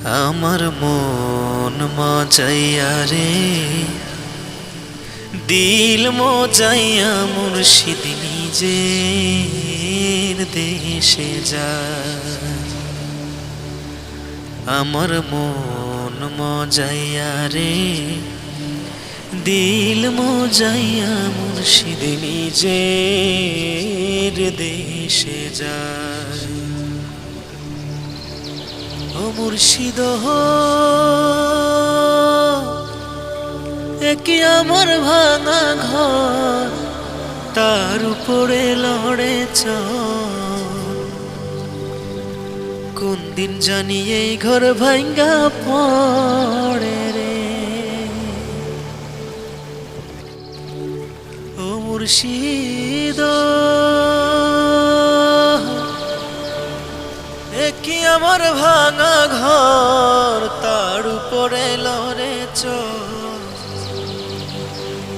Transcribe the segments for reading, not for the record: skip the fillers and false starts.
আমার মন মজাইয়া রে, দিল মজাইয়া মুর্শিদ নিজের দেশে যায়। আমার মন মজাইয়া রে, দিল মজাইয়া মুর্শিদ নিজের দেশে যায়। ও মুর্শিদ একি আমার ভাঙা ঘর, তার উপরে লড়ে চল। কোন দিন জানি এই ঘর ভাঙ্গা পড়ে রে। ও মুর্শিদ একি আমার ভাঙা ঘর, তার উপরে লড়ে চল।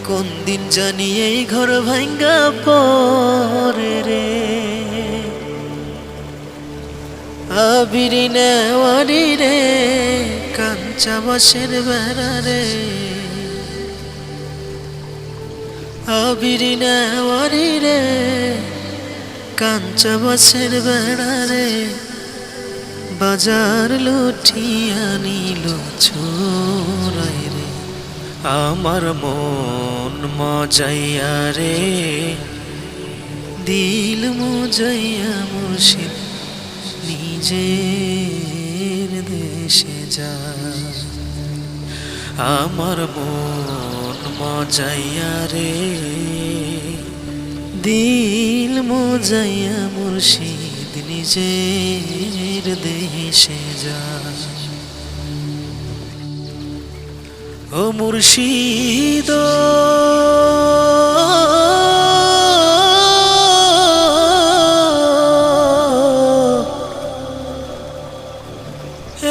কোন দিন জানি এই ঘর ভাঙ্গা পড়ে রে। আবিরি নেওয়ারি রে, কাঞ্চা বাঁশের বেড়া রে। আবিরি নেওয়ারি রে, কাঞ্চা বাঁশের বেড়া রে। বাজার লুঠিয়া নিল ছোড়াই রে। আমার মন মজাইয়া রে, দিল মজাইয়া মুর্শিদ নিজের দেশে যায়। আমার মন মজাইয়া রে, দিল মজাইয়া মুর্শিদ নিজের দেশে যায়। ও মুর্শিদ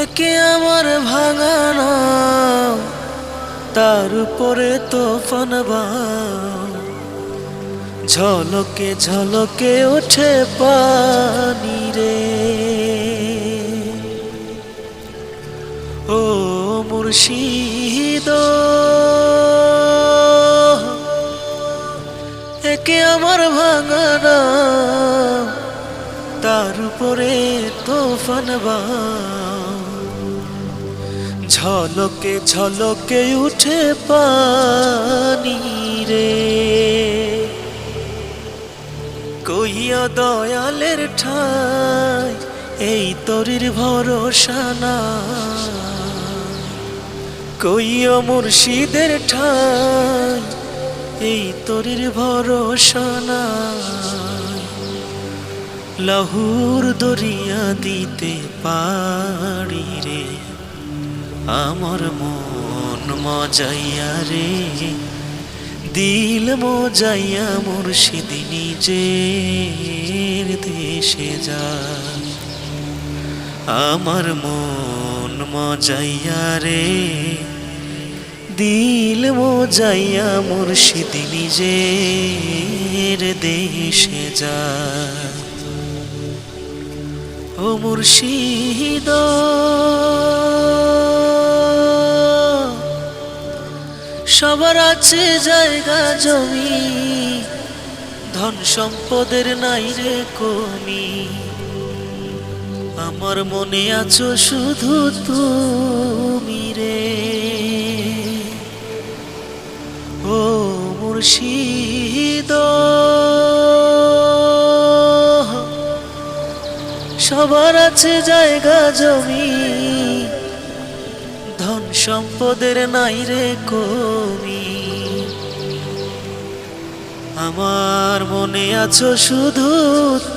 একে আমার ভাঙা নাম, তার উপরে তোফান বাও। ঝলকে ঝলকে ওঠে পানি রে। ও মুর্শিদ একে আমার ভাঙা নাম, তার উপরে তোফান বাও। ঝলকে ঝলকে উঠে পানি রে। কইয়া দয়ালের ঠাই এই তরির ভরসা না। কইয়া মুর্শিদের ঠাই এই তরির ভরসা না। লাহুর দরিয়া দিতে পারি রে। আমার মন মজাইয়া রে, দিল মজাইয়া মুর্শিদ নিজের দেশে যায়। আমার মন মজাইয়া রে, দিল মজাইয়া মুর্শিদ নিজের দেশে যায়। ও মুর্শিদ সবার আছে জায়গা জমি, ধন সম্পদের নাই রে কমি। আমার মনে আছো শুধু তুমি রে। ও মুর্শিদ সবার আছে জায়গা জমি, ধন সম্পদের নাই রে কমি। আমার মনে আছো শুধু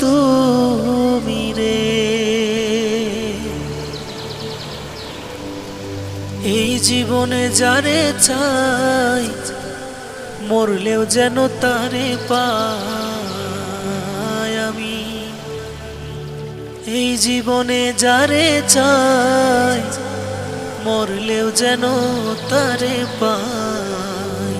তুমি রে। এই জীবনে যারে চাই, মরলেও যেন তারে পাই আমি। এই জীবনে যারে চাই, মরলেও যেন তারে পাই।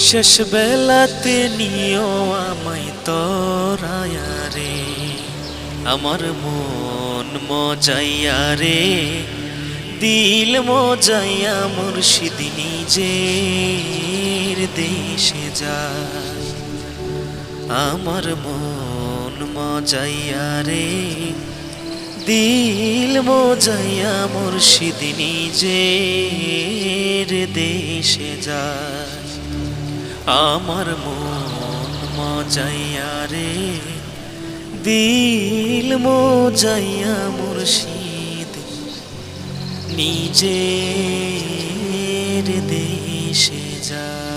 শেষ বেলাতে নিও আমায় তরায়া রে। আমার মন মজাইয়া রে দিল মজাইয়া মুর্শিদ নিজের দেশে যায়। আমার মন মজাইয়া রে দিল মজাইয়া মুর্শিদ নিজের দেশে যায়। আমার মন মজাইয়া রে দিল মজাইয়া মুর্শিদ নিজের দেশে যায়।